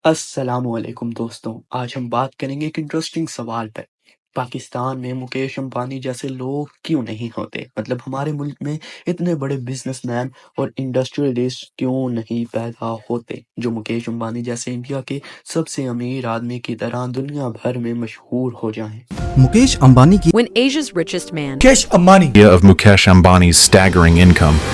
السلام علیکم دوستوں، آج ہم بات کریں گے ایک انٹرسٹنگ سوال پر۔ پاکستان میں مکیش امبانی جیسے لوگ کیوں نہیں ہوتے؟ مطلب ہمارے ملک میں اتنے بڑے بزنس مین اور انڈسٹریلسٹ کیوں نہیں پیدا ہوتے جو مکیش امبانی جیسے انڈیا کے سب سے امیر آدمی کی طرح دنیا بھر میں مشہور ہو جائیں۔ مکیش امبانی کی When Asia's richest man, Mukesh Ambani idea of Mukesh Ambani's staggering income.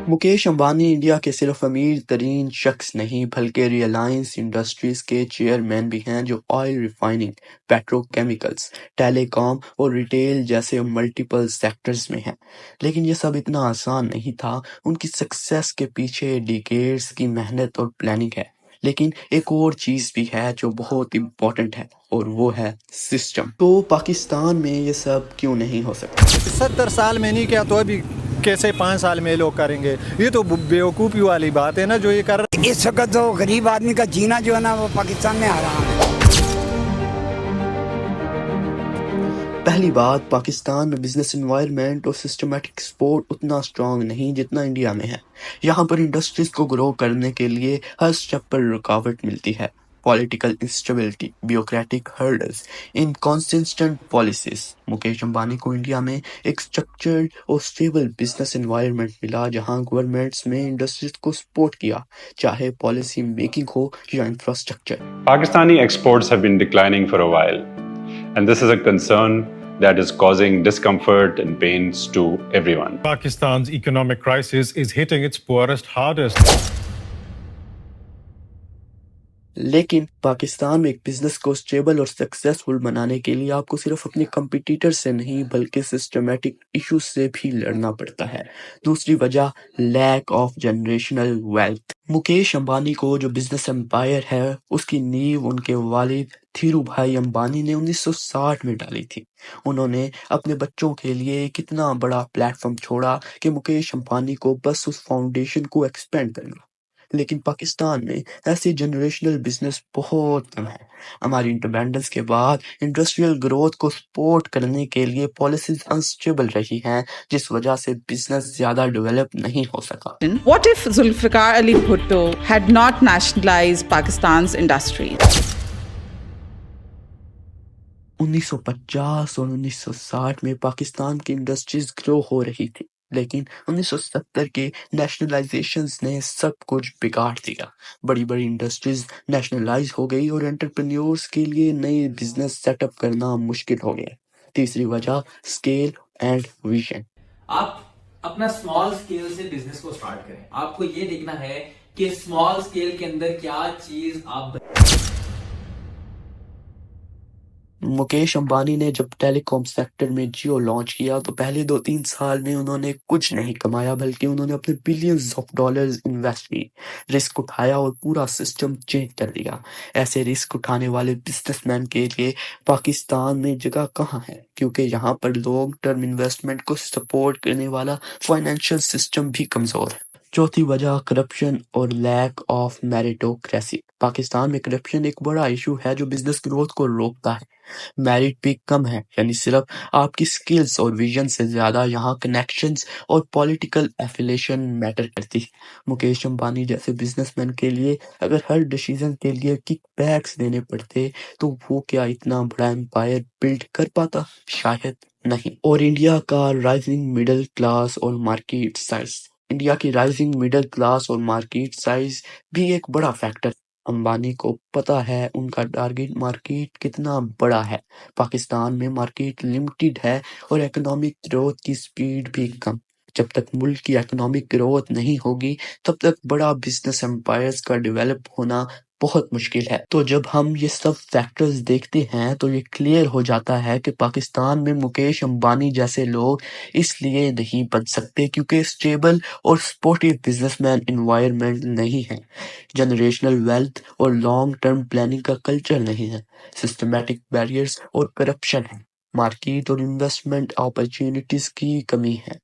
Mukesh Ambani India کے صرف امیر ترین شخص نہیں بلکہ ریلائنس انڈسٹریز کے چیئرمین بھی ہیں، جو آئل ریفائننگ، پیٹرو کیمیکلز، ٹیلی کام اور ریٹیل جیسے ملٹیپل سیکٹرز میں ہیں۔ لیکن یہ سب اتنا آسان نہیں تھا۔ ان کی سکسیس کے پیچھے ڈیکیڈز کی محنت اور پلاننگ ہے۔ لیکن ایک اور چیز بھی ہے جو بہت امپورٹنٹ ہے، اور وہ ہے سسٹم۔ تو پاکستان میں یہ سب کیوں نہیں ہو سکتا؟ 70 سال میں نہیں کیا تو ابھی کیسے 5 سال میں لوگ کریں گے؟ یہ تو بیوقوفی والی بات ہے نا جو یہ کر رہے ہیں۔ اس وقت تو غریب آدمی کا جینا جو ہے نا وہ پاکستان میں حرام ہے۔ پہلی بات، پاکستان میں بزنس انوائرمنٹ اور سسٹمیٹک سپورٹ اتنا اسٹرانگ نہیں جتنا انڈیا میں ہے۔ یہاں پر انڈسٹریز کو گرو کرنے کے لیے ہر سٹیپ پر رکاوٹ ملتی ہے۔ Political instability, bureaucratic hurdles, inconsistent policies. Mukesh Ambani کو انڈیا میں ایک اسٹرکچرڈ اور اسٹیبل بزنس انوائرمنٹ ملا جہاں گورنمنٹس میں انڈسٹریز کو سپورٹ کیا، چاہے پالیسی میکنگ ہو یا infrastructure. Pakistani exports have been declining for a while, and this is a concern that is causing discomfort and pains to everyone. Pakistan's economic crisis is hitting its poorest hardest. لیکن پاکستان میں ایک business کو stable اور successful بنانے کے لیے آپ کو صرف اپنے کمپیٹیٹر سے نہیں بلکہ سسٹمیٹک ایشوز سے بھی لڑنا پڑتا ہے۔ دوسری وجہ، lack of generational wealth. Mukesh Ambani کو جو بزنس امپائر ہے اس کی نیو ان کے والد دھیرو بھائی امبانی نے 1960 میں ڈالی تھی۔ انہوں نے اپنے بچوں کے لیے کتنا بڑا پلیٹ فارم چھوڑا کہ مکیش امبانی کو بس اس فاؤنڈیشن کو ایکسپینڈ کرنا۔ لیکن پاکستان میں ایسی جنریشنل بزنس بہت کم ہے۔ ہماری انڈیپینڈنس کے بعد انڈسٹریل گروتھ کو سپورٹ کرنے کے لیے پالیسیز انسٹیبل رہی ہیں، جس وجہ سے بزنس زیادہ ڈیولپ نہیں ہو سکا۔ What if Zulfikar Ali Bhutto had not nationalized Pakistan's industries? 1950 اور 1960 میں پاکستان کی انڈسٹریز گرو ہو رہی تھی، لیکن 1970 کے نیشنلائزیشنز نے سب کچھ بگاڑ دیا۔ بڑی بڑی انڈسٹریز نیشنلائز ہو گئی اور انٹرپرینیورز کے لیے نئے بزنس سیٹ اپ کرنا مشکل ہو گیا۔ تیسری وجہ، اسکیل اینڈ ویژن۔ آپ اپنا اسمال اسکیل سے بزنس کو سٹارٹ کریں۔ آپ کو یہ دیکھنا ہے کہ اسمال اسکیل کے اندر کیا چیز آپ مکیش امبانی نے جب ٹیلی کام سیکٹر میں جیو لانچ کیا تو پہلے 2-3 سال میں انہوں نے کچھ نہیں کمایا، بلکہ انہوں نے اپنے بلینز آف ڈالرز انویسٹ کی، رسک اٹھایا اور پورا سسٹم چینج کر دیا۔ ایسے رسک اٹھانے والے بزنس مین کے لیے پاکستان میں جگہ کہاں ہے، کیونکہ یہاں پر لانگ ٹرم انویسٹمنٹ کو سپورٹ کرنے والا فائنینشیل سسٹم بھی کمزور ہے۔ چوتھی وجہ، کرپشن اور لیک آف میریٹوکریسی۔ پاکستان میں کرپشن ایک بڑا ایشو ہے جو بزنس گروتھ کو روکتا ہے۔ میرٹ بھی کم ہے، یعنی صرف آپ کی سکلز اور ویژن سے زیادہ یہاں کنیکشنز اور پولیٹیکل ایفیلیشن میٹر کرتی ہے۔ مکیش امبانی جیسے بزنس مین کے لیے اگر ہر ڈیسیژن کے لیے کک بیکس دینے پڑتے تو وہ کیا اتنا بڑا امپائر بلڈ کر پاتا؟ شاید نہیں۔ اور انڈیا کا رائزنگ مڈل کلاس اور مارکیٹ سائز۔ انڈیا کی رائزنگ مڈل کلاس اور مارکیٹ سائز بھی ایک بڑا فیکٹر۔ امبانی کو پتا ہے ان کا ٹارگٹ مارکیٹ کتنا بڑا ہے۔ پاکستان میں مارکیٹ لمیٹڈ ہے اور اکنامک گروتھ کی سپیڈ بھی کم۔ جب تک ملک کی اکنامک گروتھ نہیں ہوگی تب تک بڑا بزنس امپائرز کا ڈیولپ ہونا بہت مشکل ہے۔ تو جب ہم یہ سب فیکٹرز دیکھتے ہیں تو یہ کلیئر ہو جاتا ہے کہ پاکستان میں مکیش امبانی جیسے لوگ اس لیے نہیں بن سکتے کیونکہ اسٹیبل اور سپورٹیو بزنس مین انوائرمنٹ نہیں ہے، جنریشنل ویلتھ اور لانگ ٹرم پلاننگ کا کلچر نہیں ہے، سسٹمیٹک بیریئرز اور کرپشن ہے، مارکیٹ اور انویسٹمنٹ اپرچونٹیز کی کمی ہے۔